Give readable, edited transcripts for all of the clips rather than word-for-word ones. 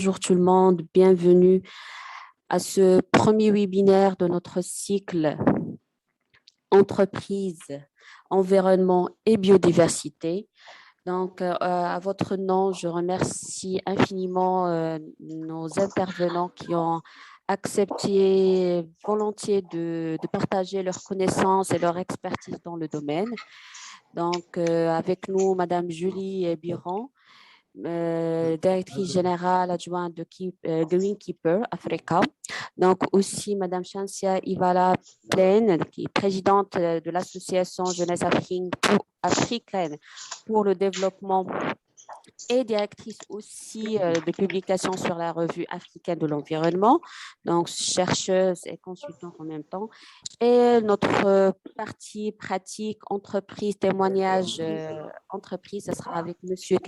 Bonjour tout le monde, bienvenue à ce premier webinaire de notre cycle Entreprise, environnement et biodiversité. Donc, à votre nom, je remercie infiniment nos intervenants qui ont accepté volontiers de partager leurs connaissances et leur expertise dans le domaine. Donc, avec nous, Madame Julie Biron, directrice générale adjointe de Greenkeeper Africa. Donc aussi Madame Shansia Ivala Plaine, qui est présidente de l'association Jeunesse africaine pour le développement et directrice aussi de publication sur la revue africaine de l'environnement, donc chercheuse et consultante en même temps. Et notre partie pratique, entreprise, témoignage, entreprise, ce sera avec Monsieur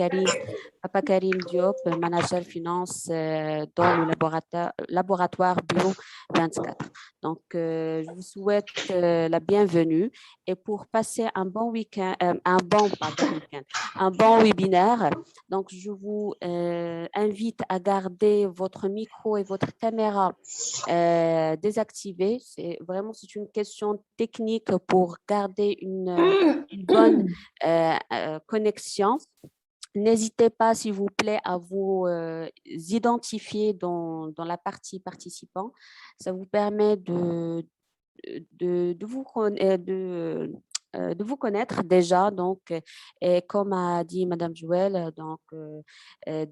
Papa Karim Diop, manager finance dans le laboratoire Bio 24. Donc, je vous souhaite la bienvenue et pour passer un bon week-end, un bon webinaire. Donc, je vous invite à garder votre micro et votre caméra désactivés. C'est une question technique pour garder une bonne connexion. N'hésitez pas, s'il vous plaît, à vous identifier dans la partie participants. Ça vous permet de vous connaître déjà, donc, et comme a dit Madame Joël, donc,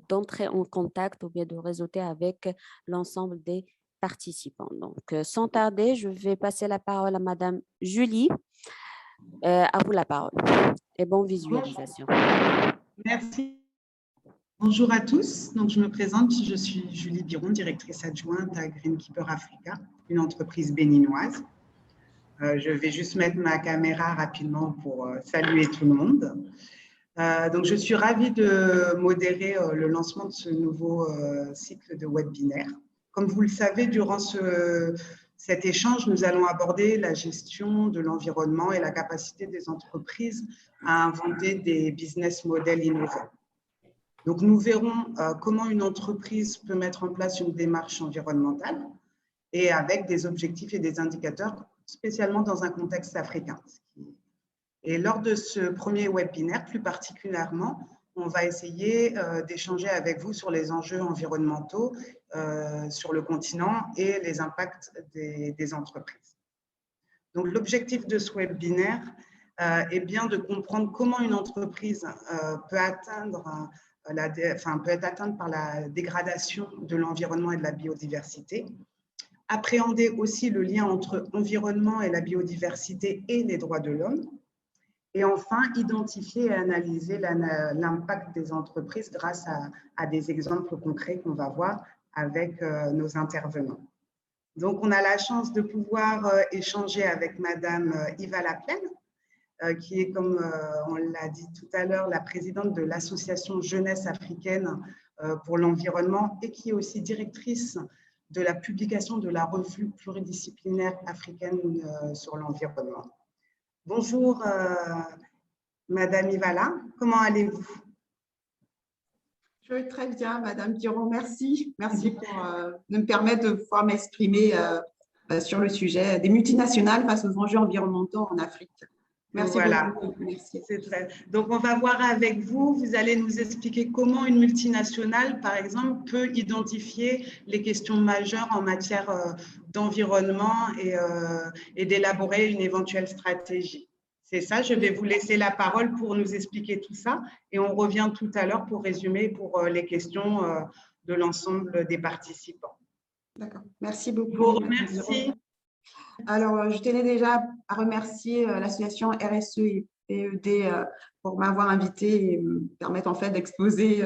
d'entrer en contact ou bien de réseauter avec l'ensemble des participants. Donc, sans tarder, je vais passer la parole à Madame Julie. À vous la parole et bonne visualisation. Merci. Bonjour à tous. Donc, je me présente, je suis Julie Biron, directrice adjointe à Greenkeeper Africa, une entreprise béninoise. Je vais juste mettre ma caméra rapidement pour saluer tout le monde. Donc, je suis ravie de modérer le lancement de ce nouveau cycle de webinaire. Comme vous le savez, durant cet échange, nous allons aborder la gestion de l'environnement et la capacité des entreprises à inventer des business models innovants. Donc, nous verrons comment une entreprise peut mettre en place une démarche environnementale et avec des objectifs et des indicateurs, spécialement dans un contexte africain. Et lors de ce premier webinaire, plus particulièrement, on va essayer d'échanger avec vous sur les enjeux environnementaux sur le continent et les impacts des entreprises. Donc, l'objectif de ce webinaire est bien de comprendre comment une entreprise peut être atteinte par la dégradation de l'environnement et de la biodiversité, appréhender aussi le lien entre environnement et la biodiversité et les droits de l'homme, et enfin, identifier et analyser l'impact des entreprises grâce à des exemples concrets qu'on va voir avec nos intervenants. Donc, on a la chance de pouvoir échanger avec Madame Ivala Plaine, qui est, comme on l'a dit tout à l'heure, la présidente de l'association Jeunesse africaine pour l'environnement et qui est aussi directrice de la publication de la revue pluridisciplinaire africaine sur l'environnement. Bonjour, Madame Ivala, comment allez-vous? Je vais très bien, Madame Biron, merci. Merci pour de me permettre de pouvoir m'exprimer sur le sujet des multinationales face aux enjeux environnementaux en Afrique. Merci voilà. beaucoup. Merci. Donc, on va voir avec vous, vous allez nous expliquer comment une multinationale, par exemple, peut identifier les questions majeures en matière d'environnement et d'élaborer une éventuelle stratégie. C'est ça, je vais vous laisser la parole pour nous expliquer tout ça et on revient tout à l'heure pour résumer pour les questions de l'ensemble des participants. D'accord, merci beaucoup. Je vous remercie. Alors, je tenais déjà à remercier l'association RSE et PED pour m'avoir invité et me permettre en fait d'exposer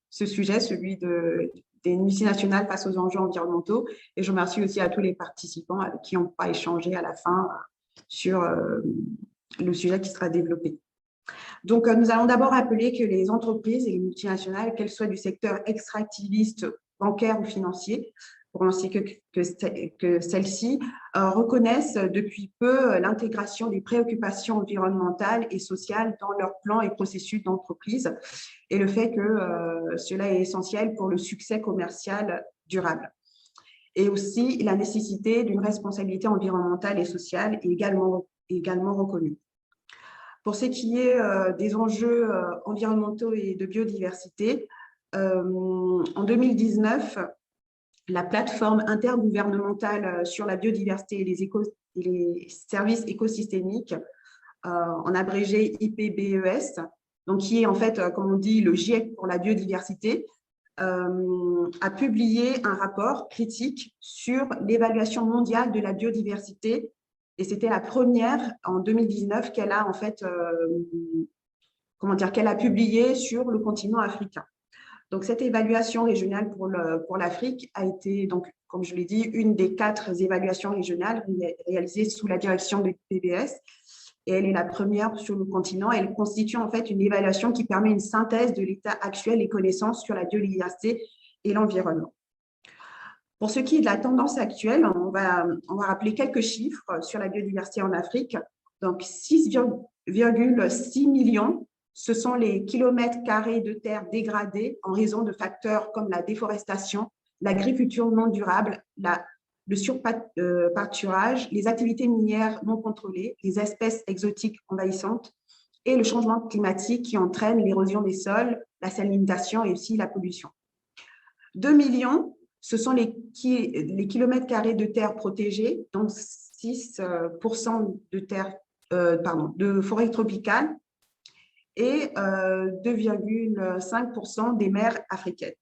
ce sujet, celui des multinationales face aux enjeux environnementaux. Et je remercie aussi à tous les participants avec qui on pourra échanger à la fin sur le sujet qui sera développé. Donc, nous allons d'abord rappeler que les entreprises et les multinationales, qu'elles soient du secteur extractiviste bancaires ou financiers, pour ainsi que celles-ci reconnaissent depuis peu l'intégration des préoccupations environnementales et sociales dans leurs plans et processus d'entreprise, et le fait que cela est essentiel pour le succès commercial durable. Et aussi la nécessité d'une responsabilité environnementale et sociale est également reconnue. Pour ce qui est des enjeux environnementaux et de biodiversité, en 2019, la plateforme intergouvernementale sur la biodiversité et les services écosystémiques, en abrégé IPBES, donc qui est en fait, comme on dit, le GIEC pour la biodiversité, a publié un rapport critique sur l'évaluation mondiale de la biodiversité, et c'était la première en 2019 qu'elle a en fait, qu'elle a publié sur le continent africain. Donc cette évaluation régionale pour l'Afrique a été, donc, comme je l'ai dit, une des 4 évaluations régionales réalisées sous la direction du PBS, et elle est la première sur le continent. Elle constitue en fait une évaluation qui permet une synthèse de l'état actuel des connaissances sur la biodiversité et l'environnement. Pour ce qui est de la tendance actuelle, on va rappeler quelques chiffres sur la biodiversité en Afrique. Donc 6,6 millions, ce sont les kilomètres carrés de terre dégradés en raison de facteurs comme la déforestation, l'agriculture non durable, le surpâturage, les activités minières non contrôlées, les espèces exotiques envahissantes et le changement climatique qui entraîne l'érosion des sols, la salination et aussi la pollution. 2 millions, ce sont les kilomètres carrés de terres protégées, donc 6% de forêt tropicale et 2,5% des mers africaines.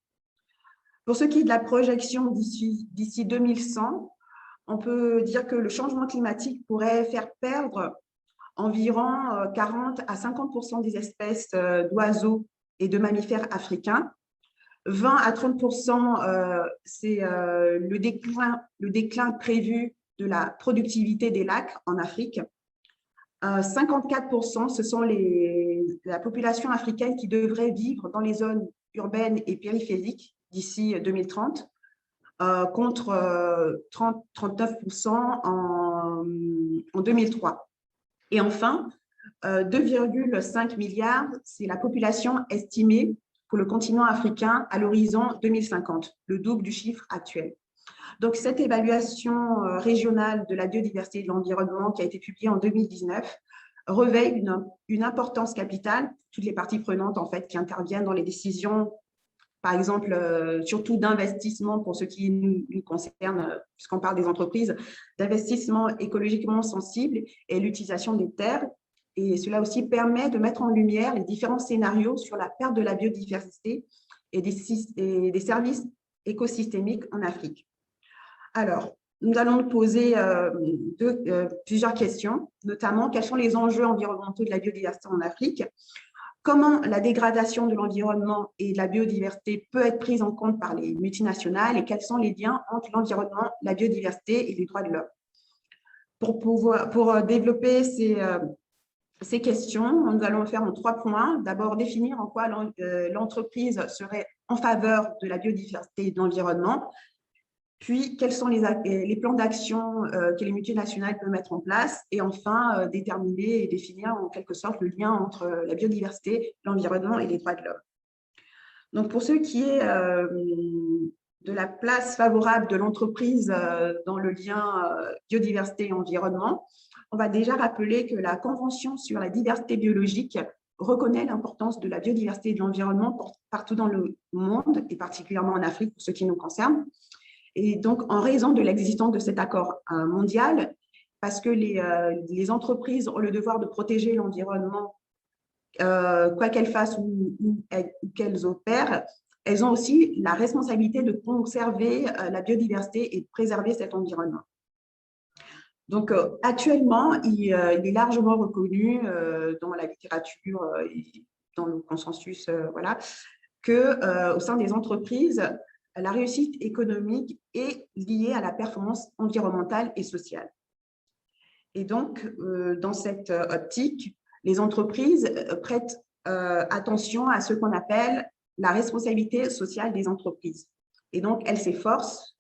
Pour ce qui est de la projection d'ici 2100, on peut dire que le changement climatique pourrait faire perdre environ 40 à 50% des espèces d'oiseaux et de mammifères africains. 20 à 30%, c'est le déclin prévu de la productivité des lacs en Afrique. 54%, ce sont la population africaine qui devrait vivre dans les zones urbaines et périphériques d'ici 2030, contre 39% en 2003. Et enfin, 2,5 milliards, c'est la population estimée pour le continent africain à l'horizon 2050, le double du chiffre actuel. Donc, cette évaluation régionale de la biodiversité et de l'environnement qui a été publiée en 2019 revêt une importance capitale, toutes les parties prenantes en fait, qui interviennent dans les décisions, par exemple, surtout d'investissement pour ce qui nous concerne, puisqu'on parle des entreprises, d'investissement écologiquement sensible et l'utilisation des terres. Et cela aussi permet de mettre en lumière les différents scénarios sur la perte de la biodiversité et des services écosystémiques en Afrique. Alors, nous allons nous poser plusieurs questions, notamment quels sont les enjeux environnementaux de la biodiversité en Afrique, comment la dégradation de l'environnement et de la biodiversité peut être prise en compte par les multinationales et quels sont les liens entre l'environnement, la biodiversité et les droits de l'homme. Pour développer ces questions, nous allons le faire en 3 points. D'abord, définir en quoi l'entreprise serait en faveur de la biodiversité et de l'environnement. Puis, quels sont les plans d'action que les multinationales peuvent mettre en place. Et enfin, déterminer et définir en quelque sorte le lien entre la biodiversité, l'environnement et les droits de l'homme. Donc, pour ce qui est de la place favorable de l'entreprise dans le lien biodiversité et environnement, on va déjà rappeler que la Convention sur la diversité biologique reconnaît l'importance de la biodiversité et de l'environnement partout dans le monde, et particulièrement en Afrique, pour ce qui nous concerne. Et donc, en raison de l'existence de cet accord mondial, parce que les entreprises ont le devoir de protéger l'environnement, quoi qu'elles fassent ou qu'elles opèrent, elles ont aussi la responsabilité de conserver la biodiversité et de préserver cet environnement. Donc, actuellement, il est largement reconnu dans la littérature et dans le consensus, voilà, qu'au sein des entreprises, la réussite économique est liée à la performance environnementale et sociale. Et donc, dans cette optique, les entreprises prêtent attention à ce qu'on appelle la responsabilité sociale des entreprises. Et donc, elle s'efforce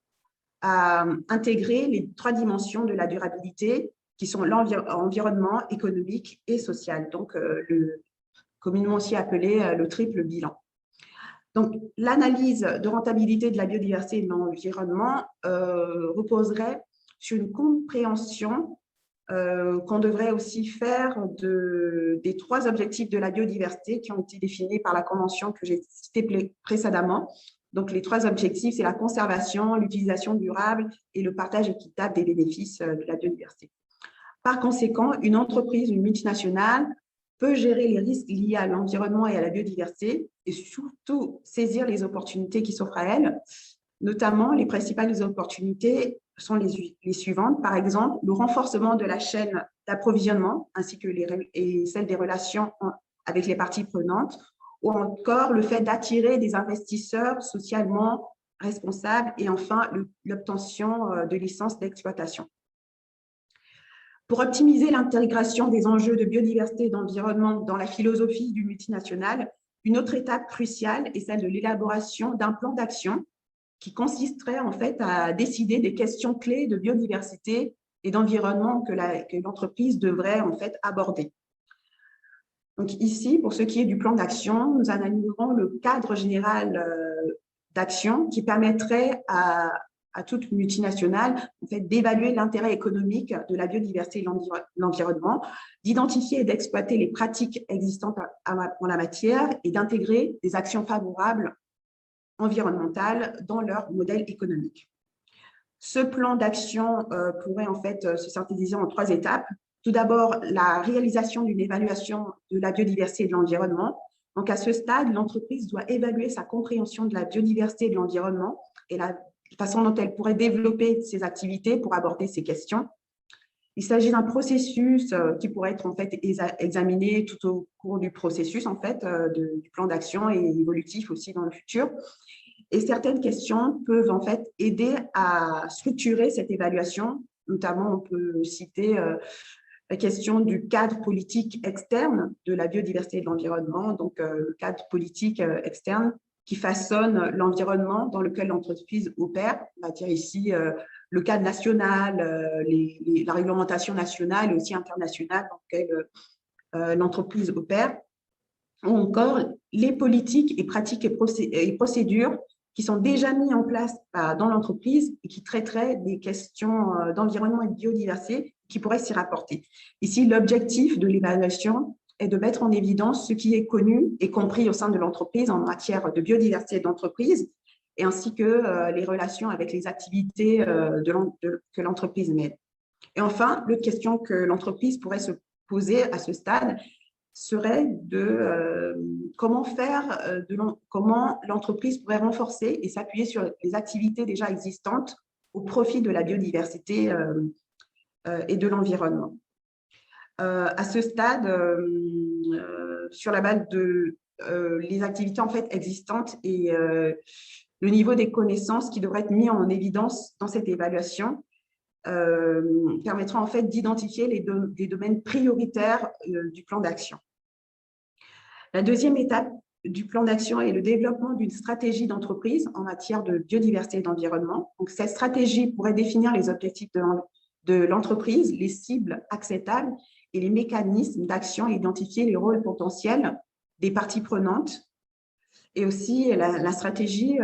à intégrer les 3 dimensions de la durabilité qui sont l'environnement, économique et social, donc communément aussi appelé le triple bilan. Donc, l'analyse de rentabilité de la biodiversité et de l'environnement reposerait sur une compréhension qu'on devrait aussi faire des 3 objectifs de la biodiversité qui ont été définis par la convention que j'ai citée précédemment. Donc, les 3 objectifs, c'est la conservation, l'utilisation durable et le partage équitable des bénéfices de la biodiversité. Par conséquent, une entreprise, une multinationale, peut gérer les risques liés à l'environnement et à la biodiversité et surtout saisir les opportunités qui s'offrent à elle. Notamment, les principales opportunités sont les suivantes. Par exemple, le renforcement de la chaîne d'approvisionnement ainsi que celle des relations avec les parties prenantes, ou encore le fait d'attirer des investisseurs socialement responsables et enfin l'obtention de licences d'exploitation. Pour optimiser l'intégration des enjeux de biodiversité et d'environnement dans la philosophie du multinational, une autre étape cruciale est celle de l'élaboration d'un plan d'action qui consisterait en fait à décider des questions clés de biodiversité et d'environnement que l'entreprise devrait en fait aborder. Donc ici, pour ce qui est du plan d'action, nous analyserons le cadre général d'action qui permettrait à toute multinationale en fait, d'évaluer l'intérêt économique de la biodiversité et de l'environnement, d'identifier et d'exploiter les pratiques existantes en la matière et d'intégrer des actions favorables environnementales dans leur modèle économique. Ce plan d'action pourrait en fait se synthétiser en 3 étapes. Tout d'abord, la réalisation d'une évaluation de la biodiversité et de l'environnement. Donc, à ce stade, l'entreprise doit évaluer sa compréhension de la biodiversité et de l'environnement et la façon dont elle pourrait développer ses activités pour aborder ces questions. Il s'agit d'un processus qui pourrait être en fait examiné tout au cours du processus en fait du plan d'action et évolutif aussi dans le futur. Et certaines questions peuvent en fait aider à structurer cette évaluation. Notamment, on peut citer la question du cadre politique externe de la biodiversité et de l'environnement, donc le cadre politique externe qui façonne l'environnement dans lequel l'entreprise opère. On va dire ici le cadre national, la réglementation nationale et aussi internationale dans lequel l'entreprise opère, ou encore les politiques et pratiques et procédures qui sont déjà mis en place dans l'entreprise et qui traiteraient des questions d'environnement et de biodiversité qui pourraient s'y rapporter. Ici, l'objectif de l'évaluation est de mettre en évidence ce qui est connu et compris au sein de l'entreprise en matière de biodiversité d'entreprise, et ainsi que les relations avec les activités que l'entreprise mène. Et enfin, l'autre question que l'entreprise pourrait se poser à ce stade serait de comment l'entreprise pourrait renforcer et s'appuyer sur les activités déjà existantes au profit de la biodiversité et de l'environnement. À ce stade, sur la base de les activités en fait existantes et le niveau des connaissances qui devraient être mis en évidence dans cette évaluation, permettra en fait d'identifier les domaines prioritaires du plan d'action. La deuxième étape du plan d'action est le développement d'une stratégie d'entreprise en matière de biodiversité et d'environnement. Donc, cette stratégie pourrait définir les objectifs de l'entreprise, les cibles acceptables et les mécanismes d'action et identifier les rôles potentiels des parties prenantes. Et aussi, la stratégie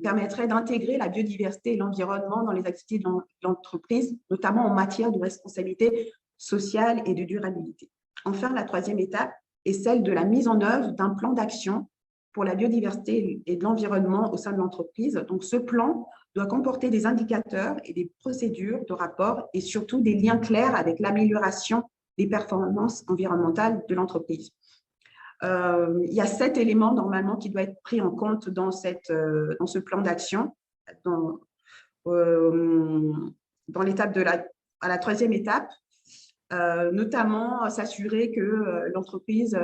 permettrait d'intégrer la biodiversité et l'environnement dans les activités de l'entreprise, notamment en matière de responsabilité sociale et de durabilité. Enfin, la troisième étape est celle de la mise en œuvre d'un plan d'action pour la biodiversité et de l'environnement au sein de l'entreprise. Donc, ce plan doit comporter des indicateurs et des procédures de rapport et surtout des liens clairs avec l'amélioration des performances environnementales de l'entreprise. Il y a 7 éléments normalement qui doivent être pris en compte dans ce plan d'action. Dans l'étape à la troisième étape, notamment s'assurer que l'entreprise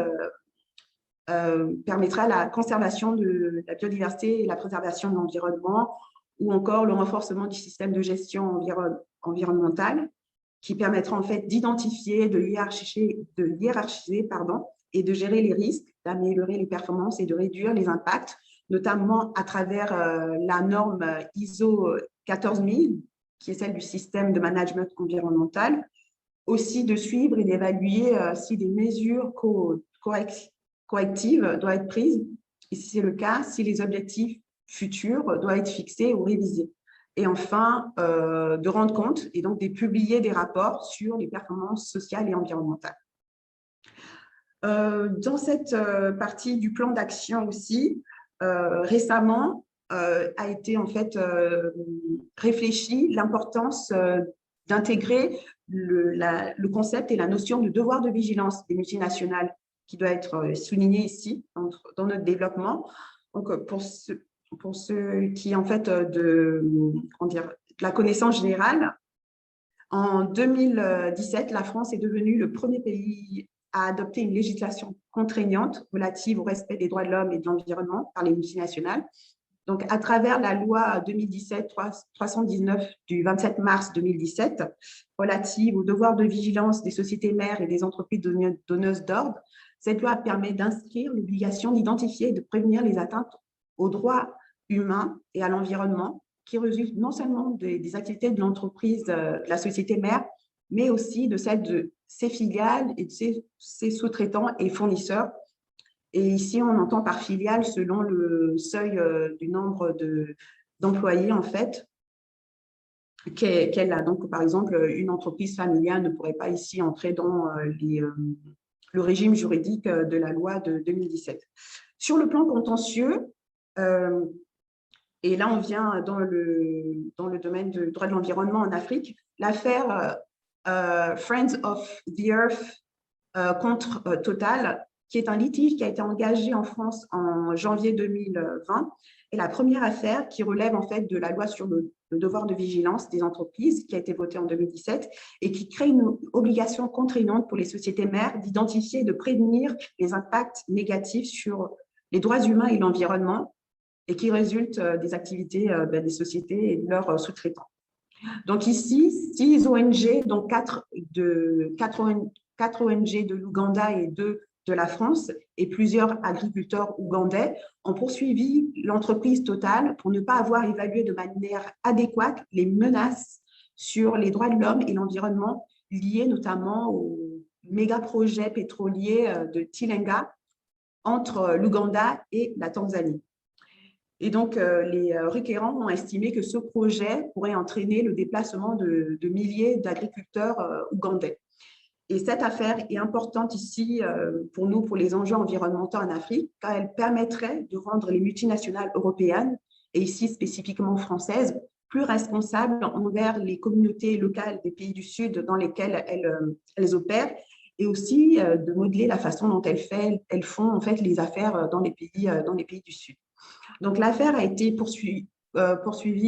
permettra la conservation de la biodiversité et la préservation de l'environnement, ou encore le renforcement du système de gestion environnementale qui permettra en fait d'identifier, de hiérarchiser, et de gérer les risques, d'améliorer les performances et de réduire les impacts notamment à travers la norme ISO 14000, qui est celle du système de management environnemental, aussi de suivre et d'évaluer si des mesures correctives doivent être prises, et si c'est le cas, si les objectifs futurs doivent être fixés ou révisés. Et enfin, de rendre compte et donc de publier des rapports sur les performances sociales et environnementales. Dans cette partie du plan d'action aussi, récemment, a été en fait réfléchi l'importance d'intégrer le concept et la notion de devoir de vigilance des multinationales qui doit être souligné ici dans notre développement. Donc, pour ceux qui, en fait, de la connaissance générale, en 2017, la France est devenue le premier pays à adopter une législation contraignante relative au respect des droits de l'homme et de l'environnement par les multinationales. Donc, à travers la loi 2017-319 du 27 mars 2017, relative au devoir de vigilance des sociétés mères et des entreprises donneuses d'ordre, cette loi permet d'inscrire l'obligation d'identifier et de prévenir les atteintes aux droits humains et à l'environnement qui résultent non seulement des activités de l'entreprise, de la société mère, mais aussi de celles de ses filiales et de ses sous-traitants et fournisseurs. Et ici, on entend par filiale selon le seuil du nombre d'employés, en fait, qu'elle a. Donc, par exemple, une entreprise familiale ne pourrait pas ici entrer dans le régime juridique de la loi de 2017. Sur le plan contentieux, et là, on vient dans le domaine du droit de l'environnement en Afrique, l'affaire Friends of the Earth contre Total, qui est un litige qui a été engagé en France en janvier 2020, est la première affaire qui relève en fait de la loi sur le devoir de vigilance des entreprises qui a été votée en 2017 et qui crée une obligation contraignante pour les sociétés mères d'identifier et de prévenir les impacts négatifs sur les droits humains et l'environnement et qui résultent des activités des sociétés et de leurs sous-traitants. Donc ici, 6 ONG, donc 4 ONG de l'Ouganda et 2 de la France et plusieurs agriculteurs ougandais ont poursuivi l'entreprise Total pour ne pas avoir évalué de manière adéquate les menaces sur les droits de l'homme et l'environnement liées notamment au méga-projet pétrolier de Tilenga entre l'Ouganda et la Tanzanie. Et donc, les requérants ont estimé que ce projet pourrait entraîner le déplacement de milliers d'agriculteurs ougandais. Et cette affaire est importante ici pour nous, pour les enjeux environnementaux en Afrique, car elle permettrait de rendre les multinationales européennes, et ici spécifiquement françaises, plus responsables envers les communautés locales des pays du Sud dans lesquelles elles opèrent, et aussi de modeler la façon dont elles font en fait les affaires dans les pays du Sud. Donc, l'affaire a été poursuivie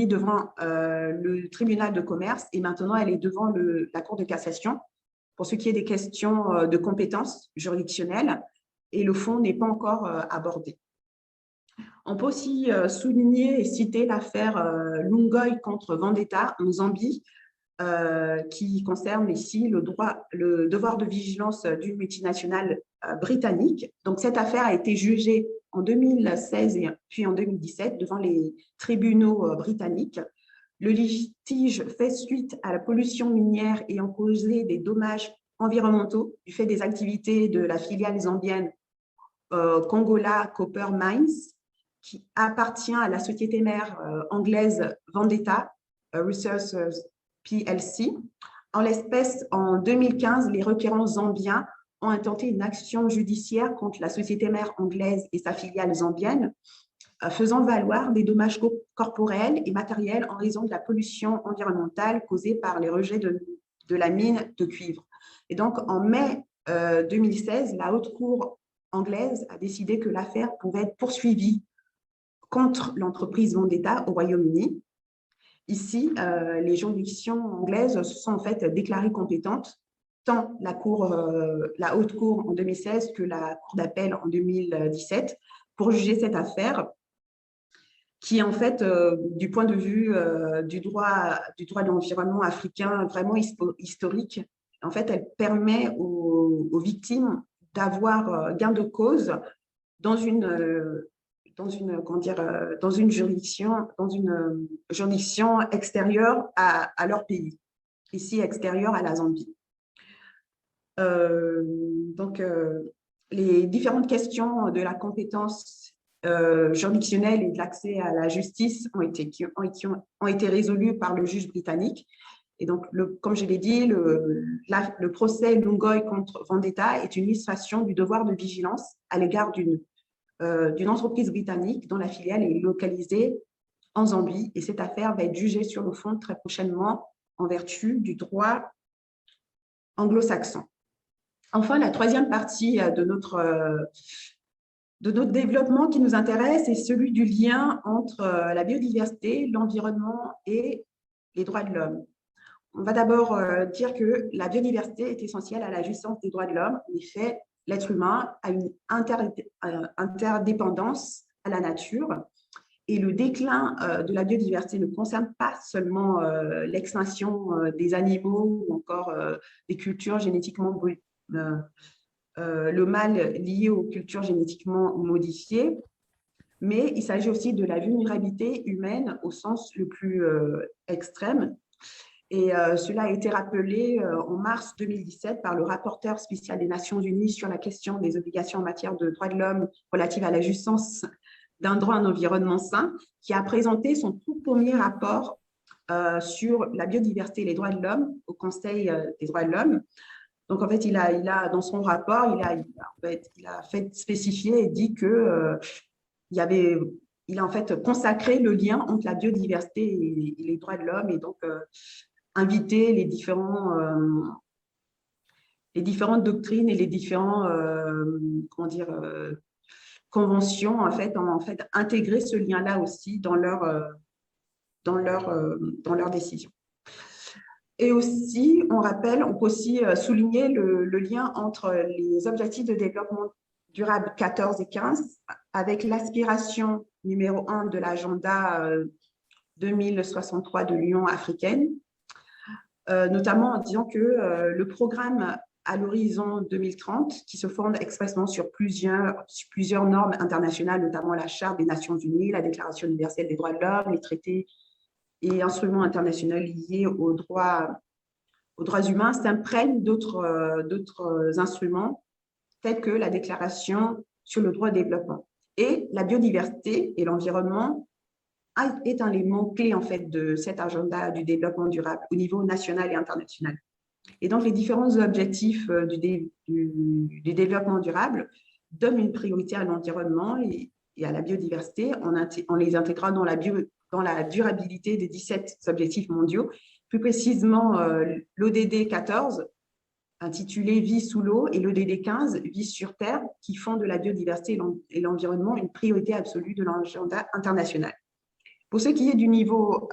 devant le tribunal de commerce et maintenant elle est devant la Cour de cassation pour ce qui est des questions de compétences juridictionnelles et le fond n'est pas encore abordé. On peut aussi souligner et citer l'affaire Lungoy contre Vendetta en Zambie qui concerne ici le devoir de vigilance d'une multinationale britannique. Donc, cette affaire a été jugée en 2016 et puis en 2017 devant les tribunaux britanniques. Le litige fait suite à la pollution minière ayant causé des dommages environnementaux du fait des activités de la filiale zambienne Kongola Copper Mines, qui appartient à la société mère anglaise Vendetta Resources PLC. En l'espèce, en 2015, les requérants zambiens ont intenté une action judiciaire contre la société mère anglaise et sa filiale zambienne, faisant valoir des dommages corporels et matériels en raison de la pollution environnementale causée par les rejets de la mine de cuivre. Et donc, en mai 2016, la Haute Cour anglaise a décidé que l'affaire pouvait être poursuivie contre l'entreprise Vendetta au Royaume-Uni. Ici, les juridictions anglaises se sont en fait déclarées compétentes, tant la Haute Cour en 2016 que la Cour d'appel en 2017, pour juger cette affaire qui est en fait, du point de vue du droit de l'environnement africain, vraiment historique. En fait, elle permet aux victimes d'avoir gain de cause dans une dans une juridiction extérieure à leur pays, ici extérieure à la Zambie. Donc, les différentes questions de la compétence juridictionnelle et de l'accès à la justice ont été résolues par le juge britannique. Et donc, comme je l'ai dit, le procès Lungoy contre Vendetta est une illustration du devoir de vigilance à l'égard d'une entreprise britannique dont la filiale est localisée en Zambie. Et cette affaire va être jugée sur le fond très prochainement en vertu du droit anglo-saxon. Enfin, la troisième partie de notre développement qui nous intéresse est celui du lien entre la biodiversité, l'environnement et les droits de l'homme. On va d'abord dire que la biodiversité est essentielle à la jouissance des droits de l'homme. En effet, l'être humain a une interdépendance à la nature et le déclin de la biodiversité ne concerne pas seulement l'extinction des animaux ou encore des cultures génétiquement le mal lié aux cultures génétiquement modifiées, mais il s'agit aussi de la vulnérabilité humaine au sens le plus extrême. Et cela a été rappelé en mars 2017 par le rapporteur spécial des Nations Unies sur la question des obligations en matière de droits de l'homme relatives à la jouissance d'un droit à un environnement sain, qui a présenté son tout premier rapport sur la biodiversité et les droits de l'homme au Conseil des droits de l'homme. Donc, en fait, il a dans son rapport, il a fait spécifier et dit que il a en fait consacré le lien entre la biodiversité et les droits de l'homme et donc invité les différentes doctrines et les différents conventions en fait intégrer ce lien-là aussi dans leur décision. Et aussi, on peut aussi souligner le lien entre les objectifs de développement durable 14 et 15 avec l'aspiration numéro 1 de l'agenda 2063 de l'Union africaine, notamment en disant que le programme à l'horizon 2030, qui se fonde expressément sur plusieurs normes internationales, notamment la Charte des Nations Unies, la Déclaration universelle des droits de l'homme, les traités et instruments internationaux liés aux droits humains, s'imprègnent d'autres instruments tels que la Déclaration sur le droit au développement. Et la biodiversité et l'environnement est un élément clé en fait de cet agenda du développement durable au niveau national et international. Et donc, les différents objectifs du développement durable donnent une priorité à l'environnement et à la biodiversité en les intégrant dans la durabilité des 17 objectifs mondiaux. Plus précisément, l'ODD 14, intitulé « Vie sous l'eau » et l'ODD 15, « Vie sur Terre », qui font de la biodiversité et l'environnement une priorité absolue de l'agenda international. Pour ce qui est du niveau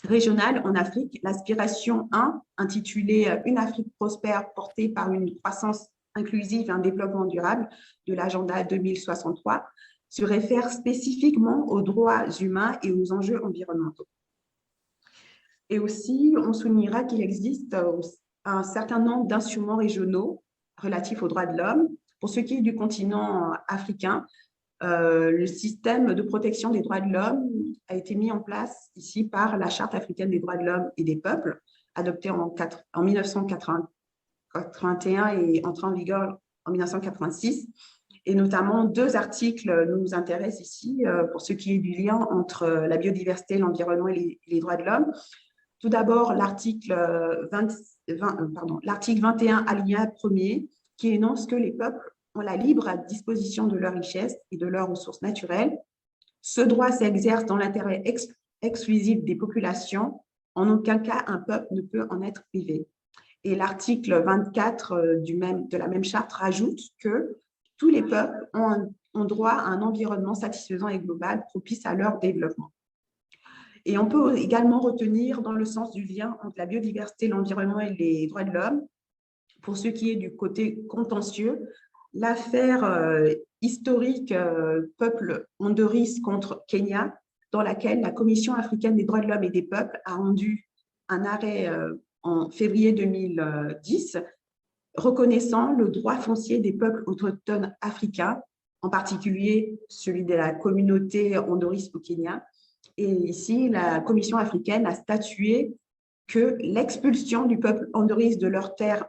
régional en Afrique, l'aspiration 1, intitulée « Une Afrique prospère portée par une croissance inclusive et un développement durable » de l'agenda 2063, se réfère spécifiquement aux droits humains et aux enjeux environnementaux. Et aussi, on soulignera qu'il existe un certain nombre d'instruments régionaux relatifs aux droits de l'homme. Pour ce qui est du continent africain, le système de protection des droits de l'homme a été mis en place ici par la Charte africaine des droits de l'homme et des peuples, adoptée en 1981 et entrée en vigueur en 1986. Et notamment, 2 articles nous intéressent ici pour ce qui est du lien entre la biodiversité, l'environnement et les droits de l'homme. Tout d'abord, l'article 21, alinéa 1er, qui énonce que les peuples ont la libre disposition de leurs richesses et de leurs ressources naturelles. Ce droit s'exerce dans l'intérêt exclusif des populations. En aucun cas, un peuple ne peut en être privé. Et l'article 24 de la même charte rajoute que tous les peuples ont droit à un environnement satisfaisant et global propice à leur développement. Et on peut également retenir dans le sens du lien entre la biodiversité, l'environnement et les droits de l'homme, pour ce qui est du côté contentieux, l'affaire historique peuple Honduris contre Kenya, dans laquelle la Commission africaine des droits de l'homme et des peuples a rendu un arrêt en février 2010, reconnaissant le droit foncier des peuples autochtones africains en particulier celui de la communauté Honduris au Kenya. Et ici, la Commission africaine a statué que l'expulsion du peuple Honduris de leurs terres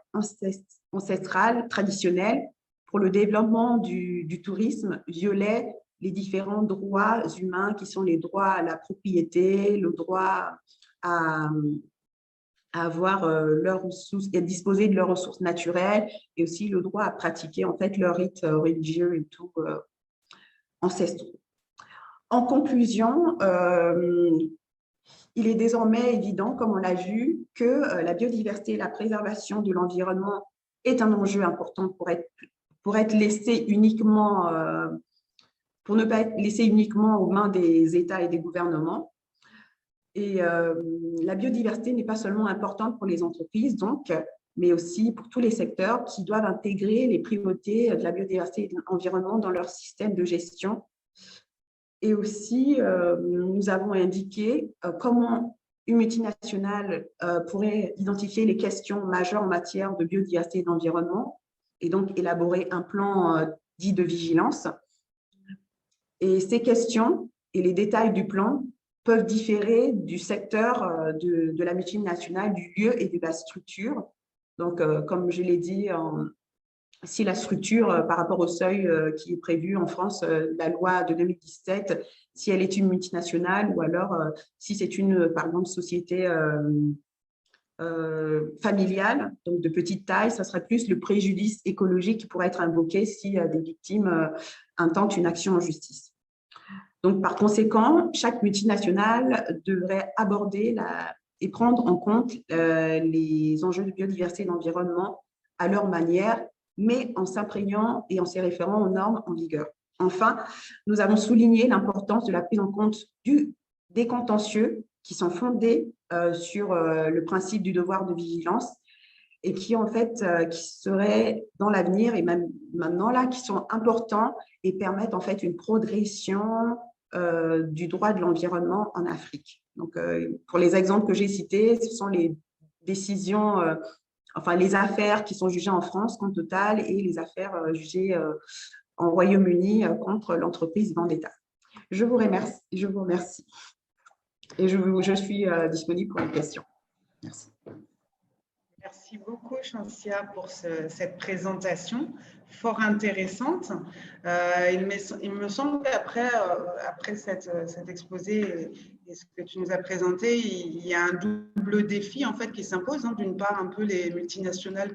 ancestrales, traditionnelles, pour le développement du tourisme, violait les différents droits humains qui sont les droits à la propriété, le droit à avoir leurs ressources, à disposer de leurs ressources naturelles et aussi le droit à pratiquer en fait leurs rites religieux et tout ancestraux. En conclusion, il est désormais évident, comme on l'a vu, que la biodiversité et la préservation de l'environnement est un enjeu important pour être laissé uniquement, pour ne pas être laissé uniquement aux mains des États et des gouvernements. Et la biodiversité n'est pas seulement importante pour les entreprises, donc, mais aussi pour tous les secteurs qui doivent intégrer les priorités de la biodiversité et de l'environnement dans leur système de gestion. Et aussi, nous avons indiqué comment une multinationale pourrait identifier les questions majeures en matière de biodiversité et d'environnement et donc élaborer un plan dit de vigilance. Et ces questions et les détails du plan peuvent différer du secteur de la multinationale, du lieu et de la structure. Donc, comme je l'ai dit, si la structure par rapport au seuil qui est prévu en France, la loi de 2017, si elle est une multinationale ou alors si c'est une, par exemple, société familiale, donc de petite taille, ça serait plus le préjudice écologique qui pourrait être invoqué si des victimes intentent une action en justice. Donc, par conséquent, chaque multinationale devrait aborder et prendre en compte les enjeux de biodiversité et d'environnement à leur manière, mais en s'imprégnant et en se référant aux normes en vigueur. Enfin, nous avons souligné l'importance de la prise en compte des contentieux qui sont fondés sur le principe du devoir de vigilance et qui, en fait, qui seraient dans l'avenir et même maintenant là, qui sont importants et permettent en fait une progression du droit de l'environnement en Afrique. Donc, pour les exemples que j'ai cités, ce sont les décisions, enfin les affaires qui sont jugées en France contre Total et les affaires jugées en Royaume-Uni contre l'entreprise Vendetta. Je vous remercie. Et je suis disponible pour les questions. Merci. Merci beaucoup, Shansia, pour cette présentation fort intéressante. Il me semble qu'après cet exposé et ce que tu nous as présenté, il y a un double défi en fait, qui s'impose. D'une part, un peu les multinationales qui